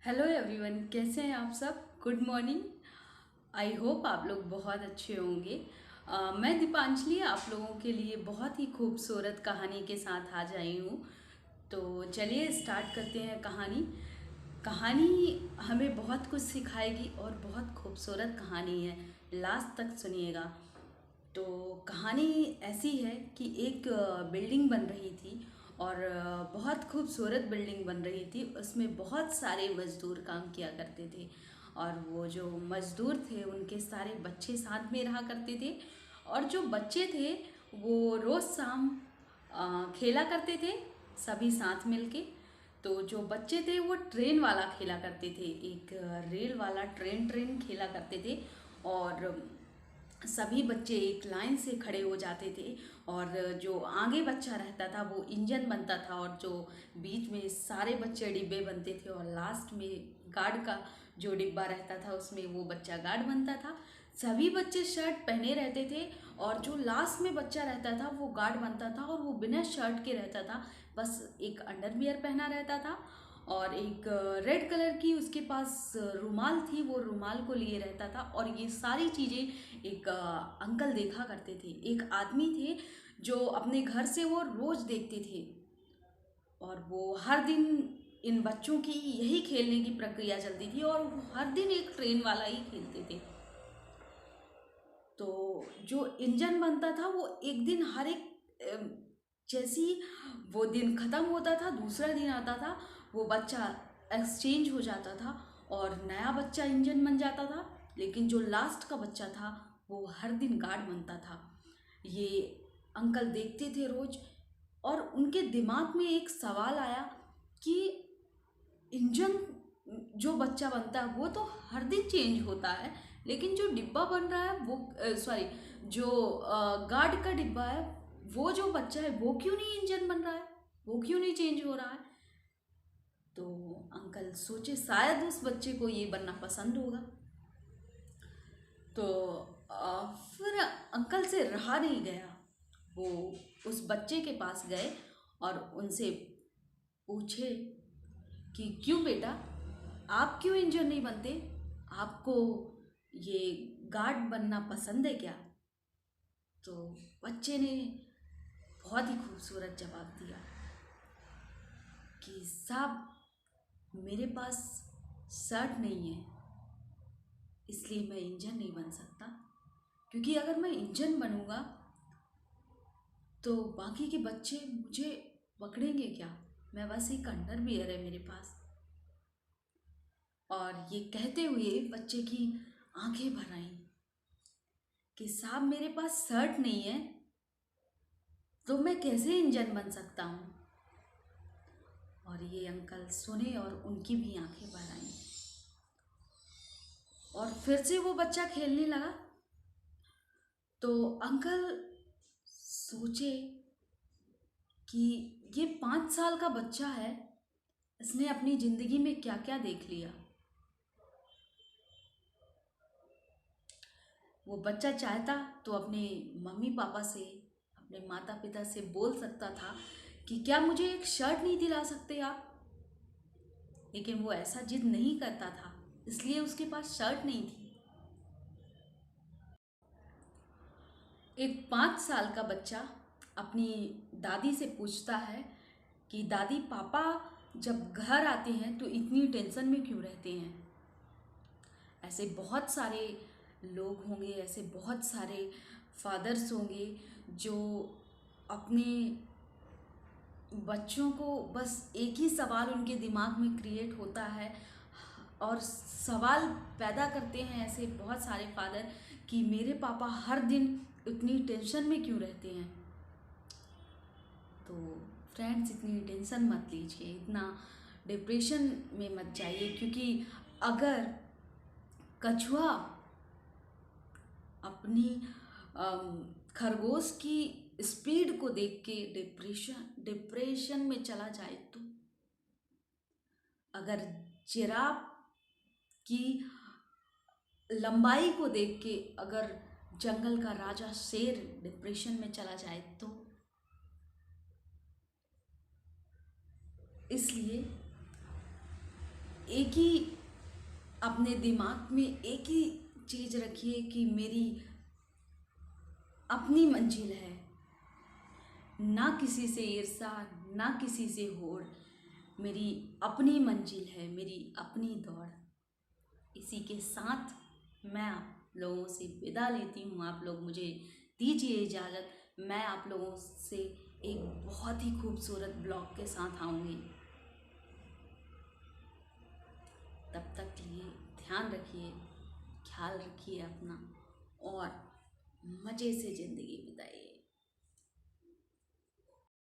Hello everyone, कैसे हैं आप सब। Good morning. आई होप आप लोग बहुत अच्छे होंगे। मैं दीपांजलि आप लोगों के लिए बहुत ही खूबसूरत कहानी के साथ आज आई हूँ। तो चलिए स्टार्ट करते हैं कहानी। कहानी हमें बहुत कुछ सिखाएगी और बहुत खूबसूरत कहानी है। लास्ट तक सुनिएगा। तो कहानी ऐसी है कि एक बिल्डिंग बन रही थी और बहुत खूबसूरत बिल्डिंग बन रही थी। उसमें बहुत सारे मज़दूर काम किया करते थे और वो जो मज़दूर थे उनके सारे बच्चे साथ में रहा करते थे। और जो बच्चे थे वो रोज़ शाम खेला करते थे सभी साथ मिलके। तो जो बच्चे थे वो ट्रेन वाला खेला करते थे, एक रेल वाला ट्रेन ट्रेन खेला करते थे। और सभी बच्चे एक लाइन से खड़े हो जाते थे और जो आगे बच्चा रहता था वो इंजन बनता था और जो बीच में सारे बच्चे डिब्बे बनते थे और लास्ट में गार्ड का जो डिब्बा रहता था उसमें वो बच्चा गार्ड बनता था। सभी बच्चे शर्ट पहने रहते थे और जो लास्ट में बच्चा रहता था वो गार्ड बनता था और वो बिना शर्ट के रहता था। बस एक अंडरवियर पहना रहता था और एक रेड कलर की उसके पास रुमाल थी, वो रुमाल को लिए रहता था। और ये सारी चीज़ें एक अंकल देखा करते थे। एक आदमी थे जो अपने घर से वो रोज़ देखते थे और वो हर दिन इन बच्चों की यही खेलने की प्रक्रिया चलती थी और वो हर दिन एक ट्रेन वाला ही खेलते थे। तो जो इंजन बनता था वो एक दिन हर एक जैसी वो दिन ख़त्म होता था दूसरा दिन आता था, वो बच्चा एक्सचेंज हो जाता था और नया बच्चा इंजन बन जाता था। लेकिन जो लास्ट का बच्चा था वो हर दिन गार्ड बनता था। ये अंकल देखते थे रोज और उनके दिमाग में एक सवाल आया कि इंजन जो बच्चा बनता है वो तो हर दिन चेंज होता है, लेकिन जो डिब्बा बन रहा है वो सॉरी जो गार्ड का डिब्बा है वो जो बच्चा है वो क्यों नहीं इंजन बन रहा है, वो क्यों नहीं चेंज हो रहा है। तो अंकल सोचे शायद उस बच्चे को ये बनना पसंद होगा। तो फिर अंकल से रहा नहीं गया, वो उस बच्चे के पास गए और उनसे पूछे कि क्यों बेटा, आप क्यों इंजन नहीं बनते, आपको ये गार्ड बनना पसंद है क्या। तो बच्चे ने बहुत ही खूबसूरत जवाब दिया कि साहब मेरे पास शर्ट नहीं है इसलिए मैं इंजन नहीं बन सकता, क्योंकि अगर मैं इंजन बनूंगा तो बाकी के बच्चे मुझे पकड़ेंगे क्या, मैं बस एक अंडरवियर है मेरे पास। और ये कहते हुए बच्चे की आंखें भर आईं कि साहब मेरे पास शर्ट नहीं है तो मैं कैसे इंजन बन सकता हूँ। और ये अंकल सुने और उनकी भी आंखें भर आईं और फिर से वो बच्चा खेलने लगा। तो अंकल सोचे कि ये 5 साल का बच्चा है, इसने अपनी ज़िंदगी में क्या क्या देख लिया। वो बच्चा चाहता तो अपने मम्मी पापा से, अपने माता पिता से बोल सकता था कि क्या मुझे एक शर्ट नहीं दिला सकते आप, लेकिन वो ऐसा जिद नहीं करता था इसलिए उसके पास शर्ट नहीं थी। एक 5 साल का बच्चा अपनी दादी से पूछता है कि दादी पापा जब घर आते हैं तो इतनी टेंशन में क्यों रहते हैं। ऐसे बहुत सारे लोग होंगे, ऐसे बहुत सारे फादर्स होंगे जो अपने बच्चों को बस एक ही सवाल उनके दिमाग में क्रिएट होता है और सवाल पैदा करते हैं ऐसे बहुत सारे फादर कि मेरे पापा हर दिन इतनी टेंशन में क्यों रहते हैं। तो फ्रेंड्स इतनी टेंशन मत लीजिए, इतना डिप्रेशन में मत जाइए, क्योंकि अगर कछुआ अपनी खरगोश की स्पीड को देख के डिप्रेशन में चला जाए तो, अगर जिराफ की लंबाई को देख के अगर जंगल का राजा शेर डिप्रेशन में चला जाए तो, इसलिए एक ही अपने दिमाग में एक ही चीज़ रखिए कि मेरी अपनी मंजिल है, ना किसी से ईर्ष्या, ना किसी से होड़। मेरी अपनी मंजिल है, मेरी अपनी दौड़। इसी के साथ मैं आप लोगों से विदा लेती हूँ। आप लोग मुझे दीजिए इजाज़त। मैं आप लोगों से एक बहुत ही खूबसूरत ब्लॉग के साथ आऊँगी। तब तक के लिए ध्यान रखिए, ख्याल रखिए अपना और मज़े से ज़िंदगी बिताइए।